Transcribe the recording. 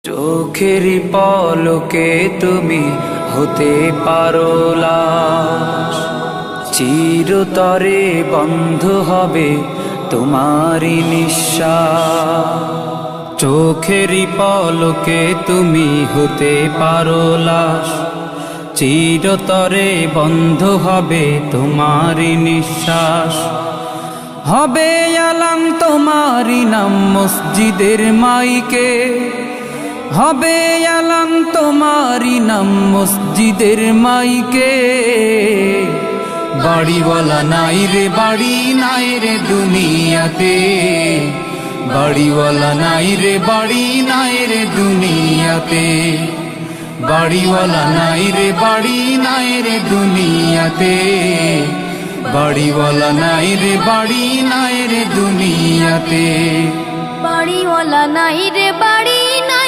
চোখেরই পলকে তুমি হতে পারো লাশ, চিরতরে বন্ধ হবে তোমারই নিঃশ্বাস। চোখেরই পলকে তুমি হতে পারো লাশ, চিরতরে বন্ধ হবে তোমারই নিঃশ্বাস। হবে আলাম তোমারই নাম মসজিদের মাইকে, হবে আলাম তোমারই নাম মসজিদের মাইকে। বাড়িওয়ালা নাই রে বাড়ি নাই রে দুনিয়াতে, বাড়িওয়ালা নাই রে বাড়ি নাই রে দুনিয়াতে, বাড়িওয়ালা নাই রে বাড়ি নাই রে দুনিয়াতে, বাড়িওয়ালা নাই রে বাড়ি নাই রে দুনিয়াতে। বাড়িওয়ালা নাই রে বাড়ি নাই